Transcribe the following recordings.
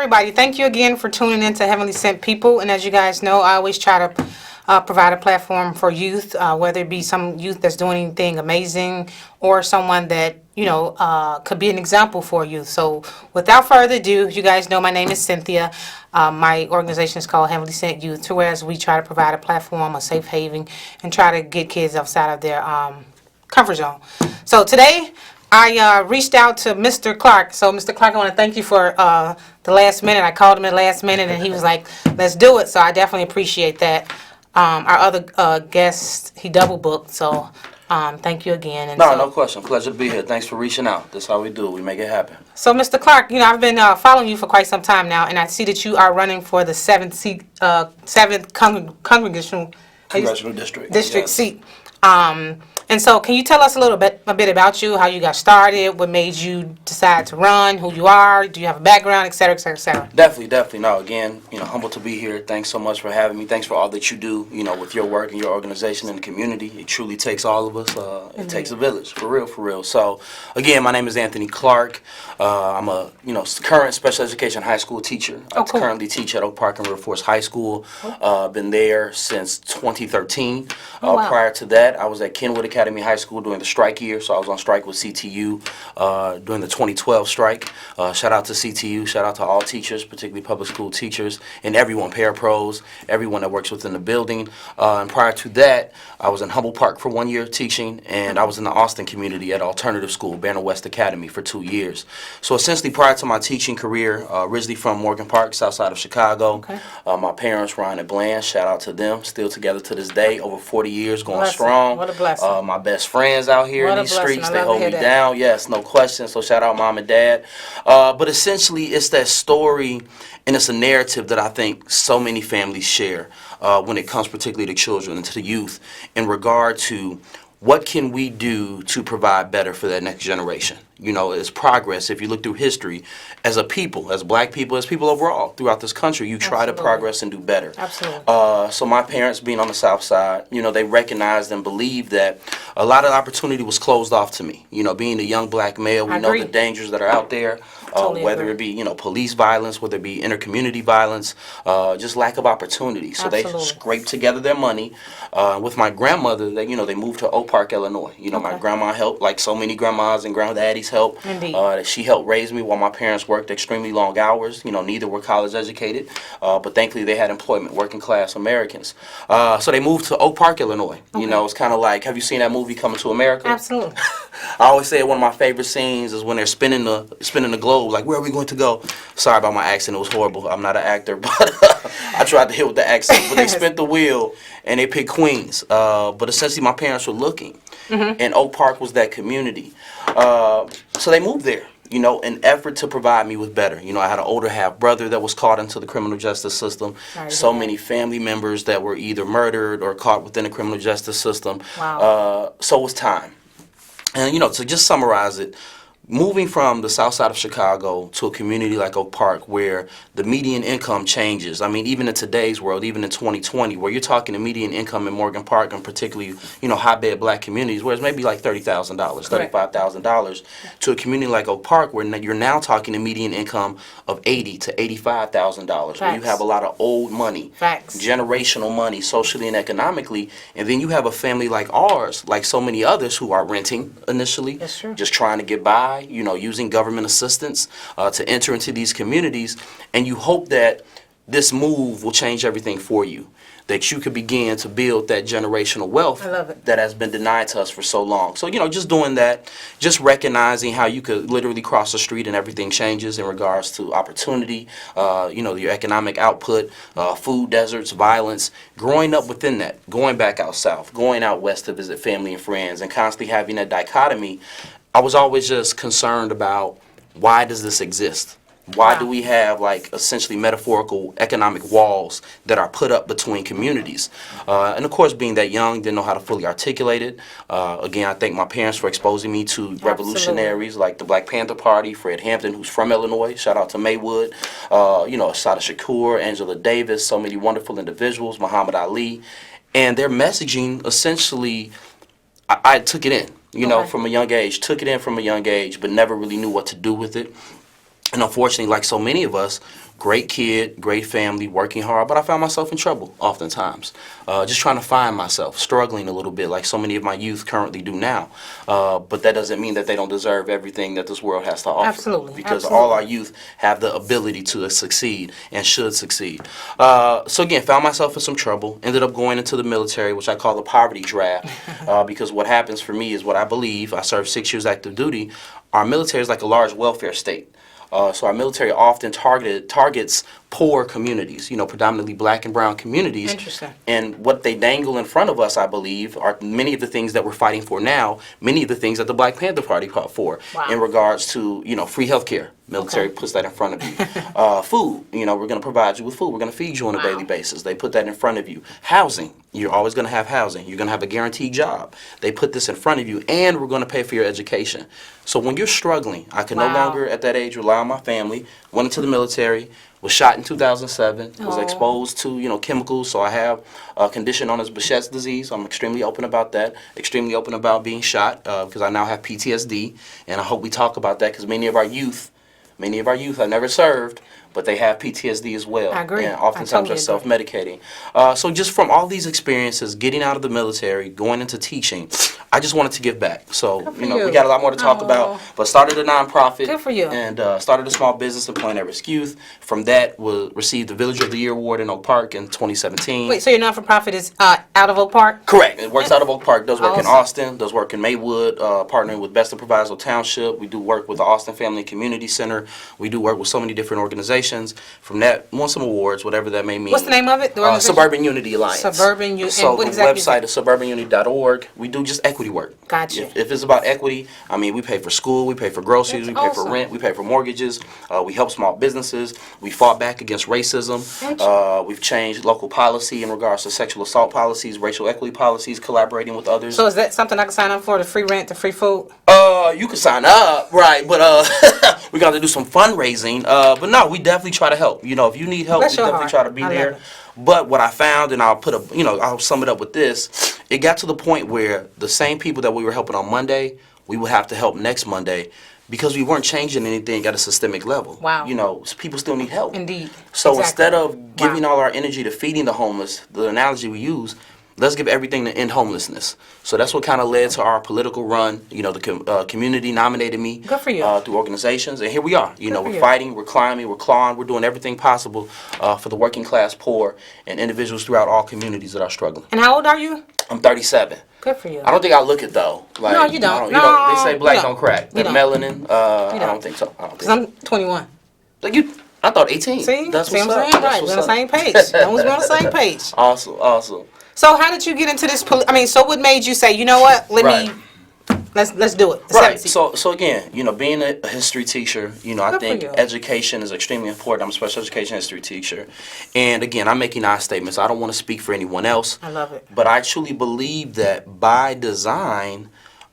everybody. Thank you again for tuning in to Heavenly Sent People. And as you guys know, I always try to provide a platform for youth, whether it be some youth that's doing anything amazing or someone that, could be an example for youth. So without further ado, you guys know my name is Cynthia. My organization is called Heavenly Sent Youth, whereas we try to provide a platform, a safe haven, and try to get kids outside of their comfort zone. So today, I reached out to Mr. Clark. So, Mr. Clark, I want to thank you for the last minute. I called him at the last minute, and he was like, let's do it. So, I definitely appreciate that. Our other guest, he double booked. So, thank you again. And no question. Pleasure to be here. Thanks for reaching out. That's how we do it. We make it happen. So, Mr. Clark, I've been following you for quite some time now, and I see that you are running for the 7th congressional district yes. seat. And so, can you tell us a bit about you, how you got started, what made you decide to run, who you are, do you have a background, et cetera, et cetera, et cetera? Definitely. No, again, humbled to be here. Thanks so much for having me. Thanks for all that you do, with your work and your organization and the community. It truly takes all of us. It takes a village, for real. So, again, my name is Anthony Clark. I'm a, current special education high school teacher. I currently teach at Oak Park and River Forest High School. Been there since 2013. Wow. Prior to that, I was at Kenwood Academy High School during the strike year, so I was on strike with CTU during the 2012 strike. Shout out to CTU, shout out to all teachers, particularly public school teachers, and everyone, parapros, everyone that works within the building. And prior to that, I was in Humboldt Park for 1 year teaching, and I was in the Austin community at Alternative School, Banner West Academy, for 2 years. So essentially, prior to my teaching career, originally from Morgan Park, south side of Chicago. My parents, Ryan and Bland, shout out to them, still together to this day, over 40 years, going strong. What a blessing. My best friends out here in these streets, they hold me down. Yes, no question. So shout out mom and dad. But essentially, it's that story and it's a narrative that I think so many families share when it comes particularly to children and to the youth in regard to what can we do to provide better for that next generation. It's progress. If you look through history, as a people, as black people, as people overall throughout this country, you try to progress and do better. Absolutely. So my parents, being on the south side, they recognized and believed that a lot of opportunity was closed off to me. Being a young black male, we know the dangers that are out there. Whether it be, police violence, whether it be intercommunity violence, just lack of opportunity. So they scraped together their money. With my grandmother, they moved to Oak Park, Illinois. My grandma helped, like so many grandmas and granddaddies helped. Indeed. She helped raise me while my parents worked extremely long hours. Neither were college educated, but thankfully they had employment, working class Americans. So they moved to Oak Park, Illinois. It's kind of like, have you seen that movie Coming to America? Absolutely. I always say one of my favorite scenes is when they're spinning the globe. Like, where are we going to go? Sorry about my accent. It was horrible. I'm not an actor, but I tried to hit with the accent. But they spent the wheel, and they picked Queens. But essentially, my parents were looking, and Oak Park was that community. So they moved there, in effort to provide me with better. I had an older half-brother that was caught into the criminal justice system. So many family members that were either murdered or caught within the criminal justice system. Wow. So it was time. And, to just summarize it, moving from the south side of Chicago to a community like Oak Park where the median income changes. I mean, even in today's world, even in 2020, where you're talking the median income in Morgan Park and particularly, high-bed black communities, where it's maybe like $30,000, $35,000, to a community like Oak Park where you're now talking the median income of $80,000 to $85,000, where you have a lot of old money, generational money, socially and economically, and then you have a family like ours, like so many others who are renting initially, just trying to get by, using government assistance to enter into these communities, and you hope that this move will change everything for you, that you could begin to build that generational wealth that has been denied to us for so long. So, just doing that, just recognizing how you could literally cross the street and everything changes in regards to opportunity, your economic output, food deserts, violence, growing up within that, going back out south, going out west to visit family and friends, and constantly having that dichotomy. I was always just concerned about, why does this exist? Why do we have, essentially metaphorical economic walls that are put up between communities? And of course, being that young, didn't know how to fully articulate it. Again, I thank my parents for exposing me to revolutionaries like the Black Panther Party, Fred Hampton, who's from Illinois. Shout out to Maywood. Assata Shakur, Angela Davis, so many wonderful individuals, Muhammad Ali. And their messaging, essentially, I took it in. From a young age, but never really knew what to do with it. And unfortunately, like so many of us, great kid, great family, working hard, but I found myself in trouble oftentimes. Just trying to find myself, struggling a little bit like so many of my youth currently do now. But that doesn't mean that they don't deserve everything that this world has to offer. Absolutely. Because Absolutely. all our youth have the ability to succeed and should succeed. So again, found myself in some trouble, ended up going into the military, which I call the poverty draft, because what happens for me is what I believe. I served 6 years active duty. Our military is like a large welfare state. So our military often targets poor communities, predominantly black and brown communities. Interesting. And what they dangle in front of us, I believe, are many of the things that we're fighting for now, many of the things that the Black Panther Party fought for in regards to, free health care. Military puts that in front of you. Food, we're going to provide you with food. We're going to feed you on a daily basis. They put that in front of you. Housing, you're always going to have housing. You're going to have a guaranteed job. They put this in front of you, and we're going to pay for your education. So when you're struggling, I could no longer at that age rely on my family. Went into the military, was shot in 2007, was exposed to, chemicals. So I have a condition known as Behçet's disease. I'm extremely open about that, extremely open about being shot because I now have PTSD. And I hope we talk about that because many of our youth have never served, but they have PTSD as well. I agree. And oftentimes they're self-medicating. So just from all these experiences, getting out of the military, going into teaching, I just wanted to give back. So, we got a lot more to talk about, but started a nonprofit. Good for you. And started a small business in Point Everest Youth. From that, received the Village of the Year Award in Oak Park in 2017. Wait, so your non-for-profit is out of Oak Park? Correct. It works out of Oak Park. Does work in Austin. Does work in Maywood. Partnering with Best of Proviso Township. We do work with the Austin Family and Community Center. We do work with so many different organizations. From that, won some awards, whatever that may mean. What's the name of it? Suburban Unity Alliance. Suburban Unity. So the website is suburbanunity.org. We do just equity work. Gotcha. If it's about equity, we pay for school, we pay for groceries, we pay for rent, we pay for mortgages. We help small businesses. We fought back against racism. We've changed local policy in regards to sexual assault policies, racial equity policies, collaborating with others. So is that something I can sign up for? The free rent, the free food? You can sign up, right? But we got to do some fundraising. But no, we definitely try to help. If you need help, we definitely try to be there. But what I found, and I'll sum it up with this, it got to the point where the same people that we were helping on Monday, we would have to help next Monday because we weren't changing anything at a systemic level. Wow. People still need help. Indeed. So instead of giving all our energy to feeding the homeless, the analogy we use, let's give everything to end homelessness. So that's what kind of led to our political run. The community nominated me. Good for you. Through organizations, and here we are. We're fighting, we're climbing, we're clawing, we're doing everything possible for the working class poor and individuals throughout all communities that are struggling. And how old are you? I'm 37. Good for you. I don't think I look it though. No, you don't. They say black don't crack. The don't. melanin. I don't think so. Because I'm 21. Like you, I thought 18. See? That's See what's what I'm up. saying? That's Right. what's We're on the up. same page. As long as we're on the same page. Awesome. So how did you get into this? So what made you say, you know what? Let's do it. Right. So again, being a history teacher, I think you. education is extremely important. I'm a special education history teacher, and again, I'm making I statements. I don't want to speak for anyone else. I love it. But I truly believe that by design,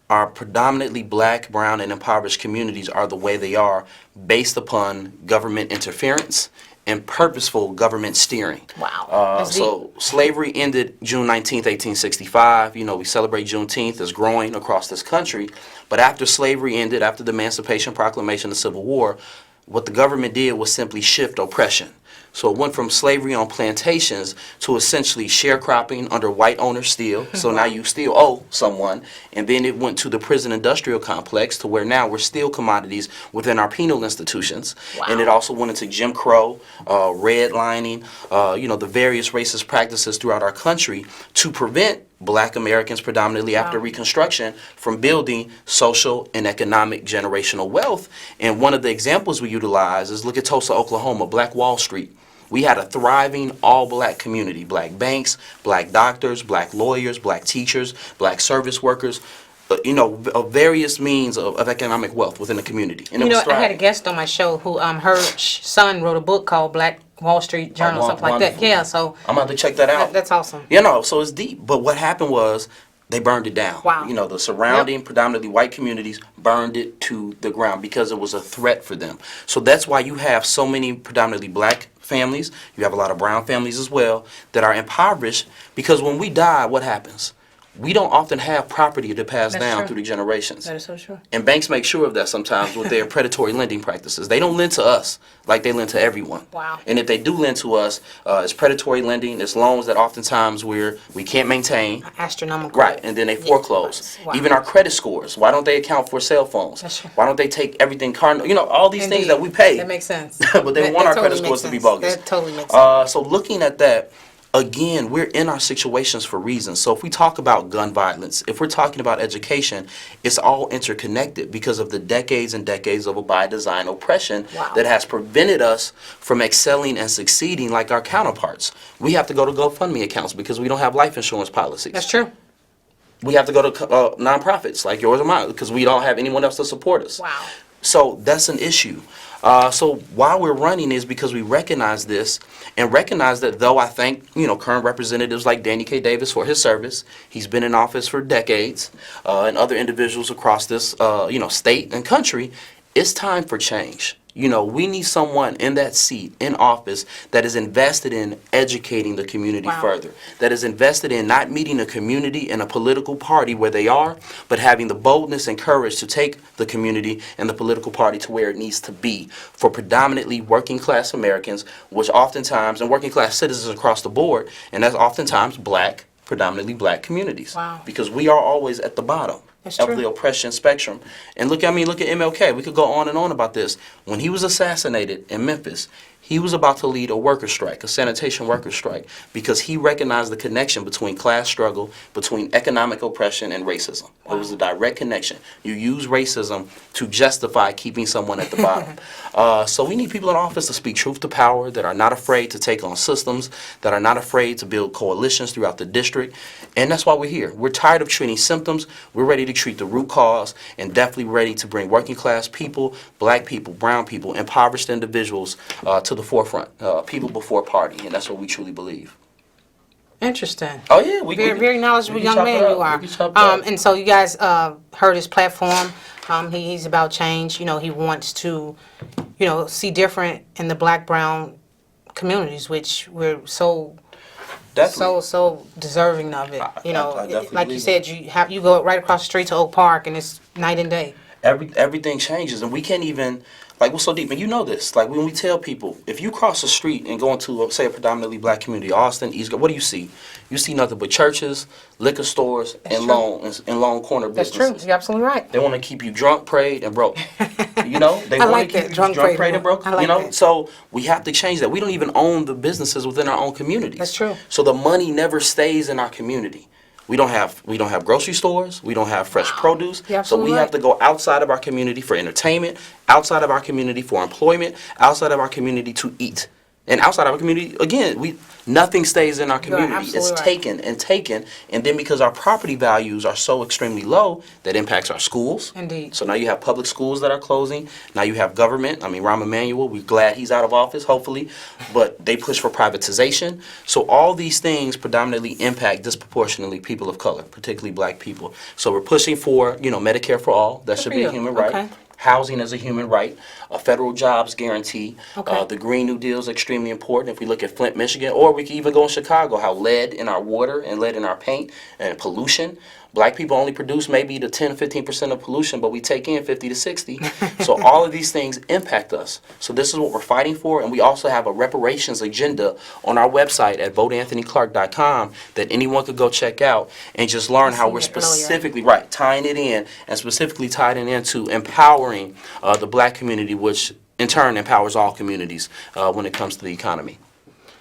our predominantly black, brown, and impoverished communities are the way they are based upon government interference and purposeful government steering. Wow. So slavery ended June 19th, 1865. We celebrate Juneteenth as growing across this country. But after slavery ended, after the Emancipation Proclamation, the Civil War, what the government did was simply shift oppression. So it went from slavery on plantations to essentially sharecropping under white owners still. So now you still owe someone. And then it went to the prison industrial complex to where now we're still commodities within our penal institutions. Wow. And it also went into Jim Crow, redlining, the various racist practices throughout our country to prevent black Americans, predominantly after Reconstruction, from building social and economic generational wealth. And one of the examples we utilize is look at Tulsa, Oklahoma, Black Wall Street. We had a thriving all-black community, black banks, black doctors, black lawyers, black teachers, black service workers, of various means of economic wealth within the community. And it was I had a guest on my show who her son wrote a book called Black Wall Street Journal, something like that. Yeah, so I'm about to check that out. That's awesome. So it's deep. But what happened was they burned it down. Wow. The surrounding predominantly white communities burned it to the ground because it was a threat for them. So that's why you have so many predominantly black families. You have a lot of brown families as well that are impoverished because when we die, what happens? we don't often have property to pass That's down true. through the generations. That is so true. And banks make sure of that sometimes with their predatory lending practices. They don't lend to us like they lend to everyone. Wow. And if they do lend to us, it's predatory lending. It's loans that oftentimes we can't maintain. Astronomical. Right, and then they foreclose. Wow. Even our credit scores. Why don't they account for cell phones? That's true. Why don't they take everything cardinal? You know, all these things Indeed. that we pay. That makes sense. But they That- want that our totally credit scores makes to be sense. bogus. That totally makes sense. So looking at that, again, we're in our situations for reasons. So if we talk about gun violence, if we're talking about education, it's all interconnected because of the decades and decades of by design oppression Wow. that has prevented us from excelling and succeeding like our counterparts. We have to go to GoFundMe accounts because we don't have life insurance policies. That's true. We have to go to nonprofits like yours or mine because we don't have anyone else to support us. Wow. So that's an issue. So why we're running is because we recognize this and recognize that though I thank, current representatives like Danny K. Davis for his service, he's been in office for decades, and other individuals across this, state and country, it's time for change. We need someone in that seat, in office, that is invested in educating the community Wow. further, that is invested in not meeting a community and a political party where they are, but having the boldness and courage to take the community and the political party to where it needs to be for predominantly working class Americans, which oftentimes, and working class citizens across the board, and that's oftentimes predominantly black communities. Wow. Because we are always at the bottom That's of true. the oppression spectrum. And look at MLK. We could go on and on about this. When he was assassinated in Memphis, he was about to lead a worker strike, a sanitation worker strike, because he recognized the connection between class struggle, between economic oppression and racism. It was a direct connection. You use racism to justify keeping someone at the bottom. So we need people in office to speak truth to power, that are not afraid to take on systems, that are not afraid to build coalitions throughout the district. And that's why we're here. We're tired of treating symptoms. We're ready to treat the root cause, and definitely ready to bring working class people, black people, brown people, impoverished individuals to the forefront. People before party, and that's what we truly believe. Interesting. Oh yeah, we Very knowledgeable we can young chop man it up. you are. We can chop it up. And so you guys heard his platform. He's about change. He wants to, see different in the black brown communities, which we're so deserving of it. I definitely Like you believe said, you go right across the street to Oak Park and it's night and day. Everything changes, and we can't even, what's so deep, and you know this, when we tell people, if you cross the street and go into, say, a predominantly black community, Austin, East, what do you see? You see nothing but churches, liquor stores, and long corner That's businesses. true. You're absolutely right. They want to keep you drunk, prayed, and broke. They want like to that, keep you drunk, prayed, and broke. I like that. So we have to change that. We don't even own the businesses within our own communities. That's true. So the money never stays in our community. We don't have grocery stores. We don't have fresh produce. You're So we absolutely have to go outside of our community for entertainment, outside of our community for employment, outside of our community to eat. And outside of our community, again, nothing stays in our community. It's absolutely right. taken, and then because our property values are so extremely low, that impacts our schools. Indeed. So now you have public schools that are closing. Now you have government. Rahm Emanuel, we're glad he's out of office, hopefully, but they push for privatization. So all these things predominantly impact disproportionately people of color, particularly black people. So we're pushing for, Medicare for all. That should be a human right. Okay. Housing as a human right, a federal jobs guarantee. Okay. The Green New Deal is extremely important. If we look at Flint, Michigan, or we can even go in Chicago, how lead in our water and lead in our paint and pollution. Black people only produce maybe the 10 to 15% of pollution, but we take in 50 to 60. So all of these things impact us. So this is what we're fighting for, and we also have a reparations agenda on our website at voteanthonyclark.com that anyone could go check out and just learn how we're specifically tying it in, and specifically tied it into empowering the black community, which in turn empowers all communities when it comes to the economy.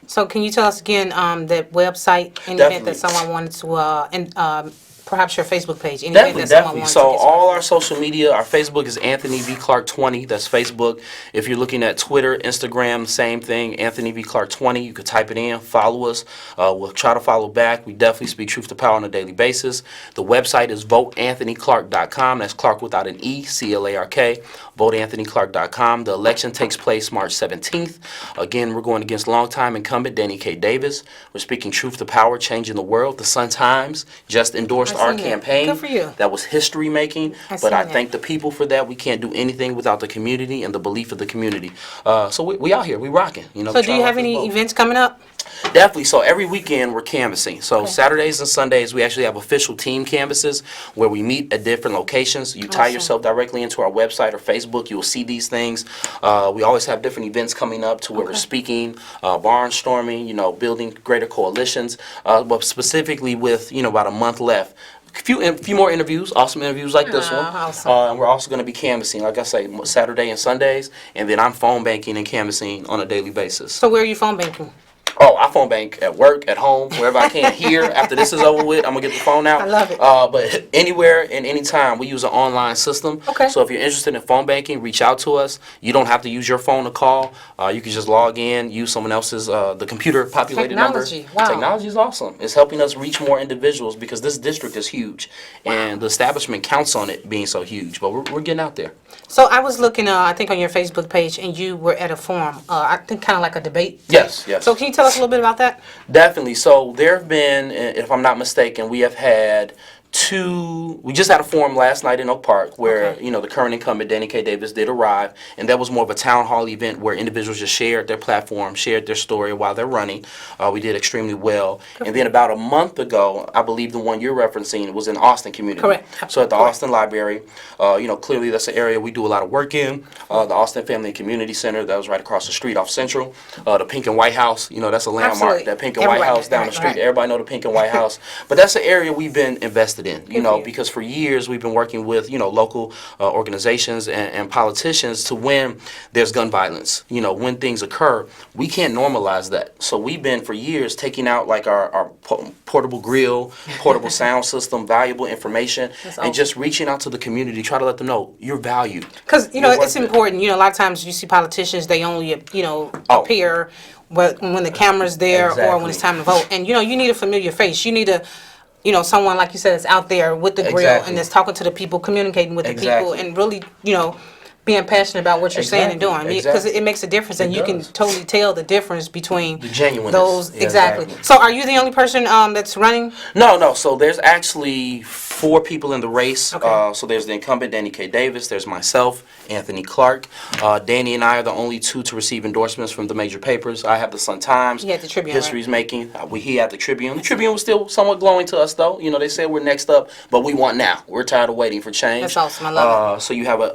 So can you tell us again that website in the event that someone wanted to, perhaps your Facebook page? In the event that someone wanted So to get all our social media, our Facebook is Anthony V. Clark 20. That's Facebook. If you're looking at Twitter, Instagram, same thing, Anthony V. Clark 20. You could type it in, follow us. We'll try to follow back. We definitely speak truth to power on a daily basis. The website is voteanthonyclark.com. That's Clark without an E, C-L-A-R-K. Voteanthonyclark.com. The election takes place March 17th. Again, we're going against longtime incumbent Danny K. Davis. We're speaking truth to power, changing the world. The Sun-Times just endorsed our campaign. Good for you. That was history making, but I thank the people for that. We can't do anything without the community and the belief of the community. So we out here, we rocking. So do you have any events coming up? Definitely. So every weekend we're canvassing. So Okay. Saturdays and Sundays we actually have official team canvasses where we meet at different locations. You tie Awesome. yourself directly into our website or Facebook. You will see these things. We always have different events coming up to where we're speaking, barnstorming, building greater coalitions. But specifically with about a month left. Few more interviews, awesome interviews like this one. Awesome. And we're also going to be canvassing, like I say, Saturday and Sundays. And then I'm phone banking and canvassing on a daily basis. So where are you phone banking? Oh, I phone bank at work, at home, wherever I can. Here, after this is over with, I'm going to get the phone out. I love it. But anywhere and anytime, we use an online system. Okay. So if you're interested in phone banking, reach out to us. You don't have to use your phone to call. You can just log in, use someone else's, the computer populated Technology. number. Wow. Technology is awesome. It's helping us reach more individuals because this district is huge. And the establishment counts on it being so huge. But we're getting out there. So I was looking, I think, on your Facebook page, and you were at a forum. I think kind of like a debate. Yes. So can you tell us a little bit about that? Definitely. So there have been, if I'm not mistaken, we have had we just had a forum last night in Oak Park where, Okay. the current incumbent, Danny K. Davis, did arrive. And that was more of a town hall event where individuals just shared their platform, shared their story while they're running. We did extremely well. And then about a month ago, I believe the one you're referencing was in Austin community. Correct. So at the Correct. Austin Library, clearly that's an area we do a lot of work in. The Austin Family and Community Center, that was right across the street off Central. The Pink and White House, that's a landmark. Absolutely. That Pink and Everybody, White House down right, the street. right. Everybody know the Pink and White House. But that's an area we've been invested in, for you. because for years we've been working with, local organizations and politicians to when there's gun violence, when things occur, we can't normalize that. So we've been for years taking out like our portable grill, portable sound system, valuable information, That's and awesome. just reaching out to the community, try to let them know you're valued. Because, You're worth it's it. important. A lot of times you see politicians, they only, Oh. appear when the camera's there or when it's time to vote. And, you need a familiar face. You need someone, like you said, that's out there with the grill Exactly. and that's talking to the people, communicating with the people, Exactly. and really, being passionate about what you're saying and doing. Exactly. Because it makes a difference, and It you can does. totally tell the difference between The genuineness. those. Yeah, Exactly. exactly. So are you the only person that's running? No. So there's actually 4 people in the race. Okay. So there's the incumbent, Danny K. Davis. There's myself, Anthony Clark. Danny and I are the only 2 to receive endorsements from the major papers. I have the Sun-Times. He had the Tribune, History's Making. He had the Tribune. The Tribune was still somewhat glowing to us, though. They said we're next up, but we want now. We're tired of waiting for change. That's awesome. I love So you have an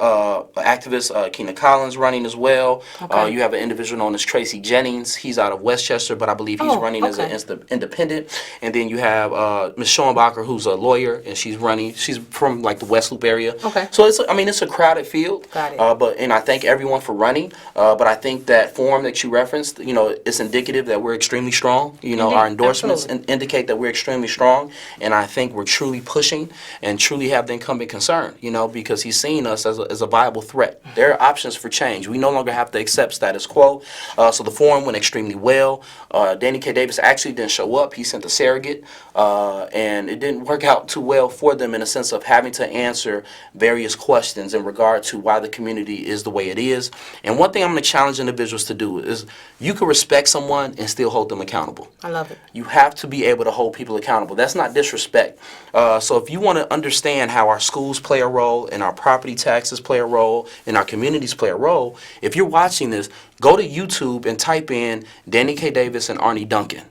activist, Keena Collins, running as well. Okay. You have an individual known as Tracy Jennings. He's out of Westchester, but I believe he's Oh, running as okay. an independent. And then you have Ms. Schoenbacher, who's a lawyer, and she's running. She's from like the West Loop area. Okay. So it's a crowded field. Got it. And I thank everyone for running. But I think that forum that you referenced, it's indicative that we're extremely strong. Our endorsements absolutely. indicate that we're extremely strong, and I think we're truly pushing and truly have the incumbent concern. Because he's seeing us as a viable threat. There are options for change. We no longer have to accept status quo. So the forum went extremely well. Danny K. Davis actually didn't show up. He sent a surrogate, and it didn't work out too well for them in a sense of having to answer various questions in regard to why the community is the way it is. And one thing I'm going to challenge individuals to do is you can respect someone and still hold them accountable. I love it. You have to be able to hold people accountable. That's not disrespect. So if you want to understand how our schools play a role and our property taxes play a role and our communities play a role, if you're watching this, go to YouTube and type in Danny K. Davis and Arnie Duncan.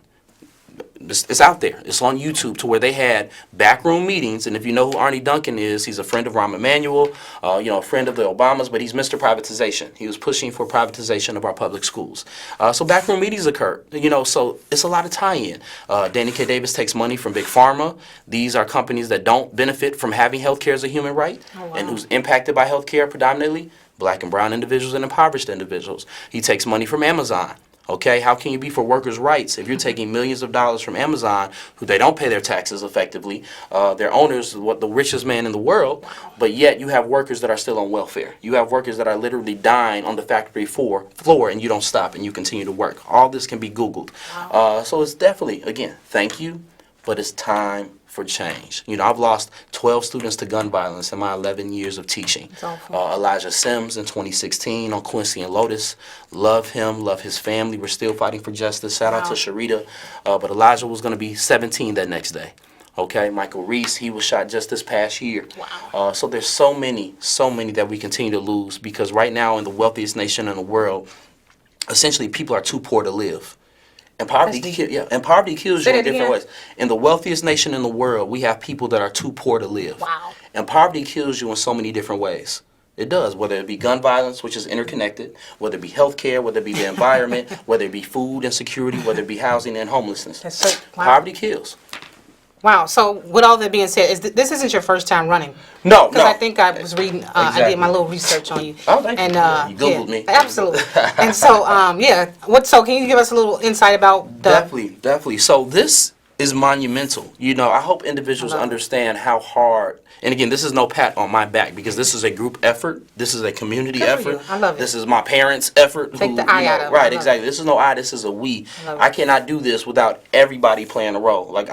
It's out there. It's on YouTube to where they had backroom meetings. And if you know who Arnie Duncan is, he's a friend of Rahm Emanuel, a friend of the Obamas, but he's Mr. Privatization. He was pushing for privatization of our public schools. So backroom meetings occurred. So it's a lot of tie-in. Danny K. Davis takes money from Big Pharma. These are companies that don't benefit from having health care as a human right and who's impacted by health care predominantly Black and brown individuals and impoverished individuals. He takes money from Amazon. Okay, how can you be for workers' rights if you're taking millions of dollars from Amazon, who they don't pay their taxes effectively? Their owners, the richest man in the world, but yet you have workers that are still on welfare. You have workers that are literally dying on the factory floor, and you don't stop and you continue to work. All this can be Googled. So it's definitely, again, thank you, but it's time for change. I've lost 12 students to gun violence in my 11 years of teaching. That's awful. Elijah Sims in 2016 on Quincy and Lotus. Love him, love his family. We're still fighting for justice. Shout out to Sharita. But Elijah was going to be 17 that next day. Okay, Michael Reese, he was shot just this past year. Wow. So there's so many that we continue to lose because right now in the wealthiest nation in the world, essentially people are too poor to live. And poverty, That's deep. and poverty kills Say you in that different again. ways. In the wealthiest nation in the world, we have people that are too poor to live. Wow. And poverty kills you in so many different ways. It does, whether it be gun violence, which is interconnected, whether it be healthcare, whether it be the environment, whether it be food insecurity, whether it be housing and homelessness. That's so, wow. Poverty kills. Wow. So with all that being said, this isn't your first time running? No, Because no. I think I was reading, I did my little research on you. Oh, thank you. And, Yeah, you Googled me. Absolutely. And so, yeah. So can you give us a little insight about the... Definitely. So this is monumental. You know, I hope individuals understand how hard, and again, this is no pat on my back because this is a group effort. This is a community Good for effort. you. I love it. This is my parents' effort. Take the I out of it. I Right, love exactly. This is no I, this is a we. I love it. I cannot do this without everybody playing a role. Like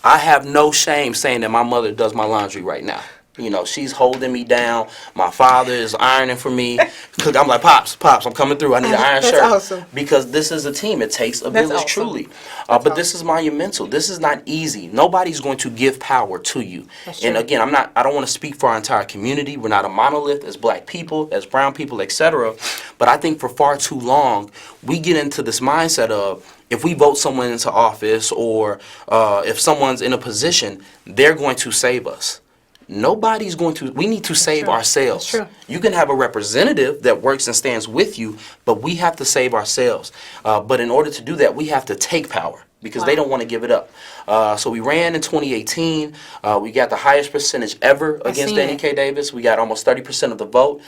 I have no shame saying that my mother does my laundry right now. You know, she's holding me down. My father is ironing for me. I'm like, Pops, I'm coming through. I need an iron That's shirt. awesome. Because this is a team. It takes a That's village, awesome. truly. But this is monumental. This is not easy. Nobody's going to give power to you. That's And true. again, I don't want to speak for our entire community. We're not a monolith as black people, as brown people, etc. But I think for far too long, we get into this mindset of, if we vote someone into office or if someone's in a position, they're going to save us. Nobody's going to. We need to save true. ourselves. That's true. You can have a representative that works and stands with you, but we have to save ourselves. But in order to do that, we have to take power because they Wow. don't want to give it up. So we ran in 2018. We got the highest percentage ever against seen Danny it. K. Davis. We got almost 30% of the vote,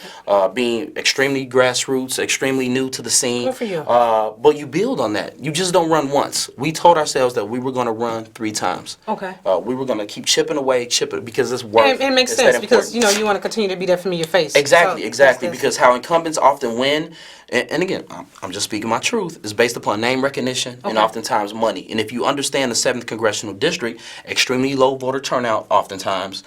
being extremely grassroots, extremely new to the scene. Good for you. But you build on that. You just don't run once. We told ourselves that we were going to run 3 times. Okay. We were going to keep chipping away, because this work. And it makes It's that sense because, important. you want to continue to be that familiar face. Exactly, So, exactly. that's- Because how incumbents often win, and again, I'm just speaking my truth, is based upon name recognition and Okay. oftentimes money. And if you understand the 7th Congressional District, extremely low voter turnout oftentimes,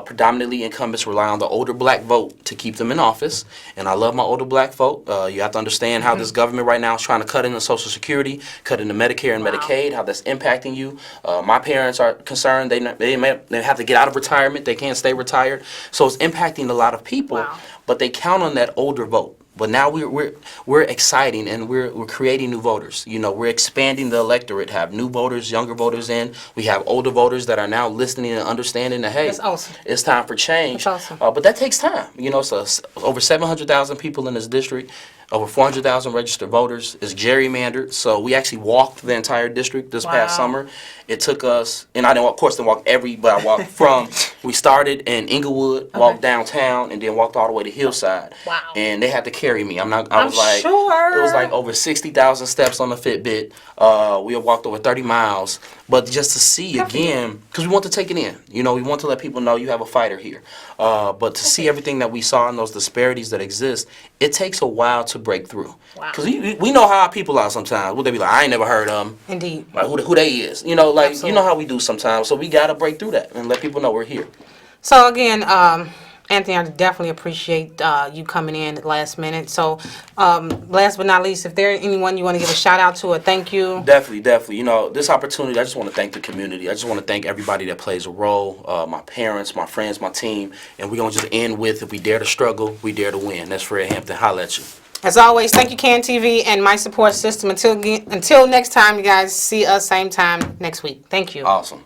predominantly incumbents rely on the older black vote to keep them in office. And I love my older black vote. You have to understand how this government right now is trying to cut into Social Security, cut into Medicare and Wow. Medicaid, how that's impacting you. My parents are concerned. They have to get out of retirement. They can't stay retired. So it's impacting a lot of people. Wow. But they count on that older vote. But now we're exciting and we're creating new voters. We're expanding the electorate, have new voters, younger voters in. We have older voters that are now listening and understanding that, hey, That's awesome. it's time for change. That's awesome. But that takes time. So over 700,000 people in this district, over 400,000 registered voters. It's gerrymandered. So we actually walked the entire district this past Wow. summer. It took us, and I didn't, of course, didn't walk but I walked from, we started in Inglewood, walked downtown, and then walked all the way to Hillside. Wow. And they had to carry me. I was I'm like, sure. it was like over 60,000 steps on the Fitbit. We had walked over 30 miles. But just to see again, because we want to take it in. We want to let people know you have a fighter here. But to see everything that we saw and those disparities that exist, it takes a while to break through. Wow. Because we know how our people are sometimes. Would they be like, I ain't never heard of them. Indeed. Like, who they is. Like, Absolutely. you know how we do sometimes. So we got to break through that and let people know we're here. So again, Anthony, I definitely appreciate you coming in at last minute. So last but not least, if there anyone you want to give a shout out to or thank you. Definitely. This opportunity, I just want to thank the community. I just want to thank everybody that plays a role, my parents, my friends, my team. And we're going to just end with, if we dare to struggle, we dare to win. That's Fred Hampton. Holla at you. As always, thank you, Can TV and my support system. Until next time, you guys see us same time next week. Thank you. Awesome.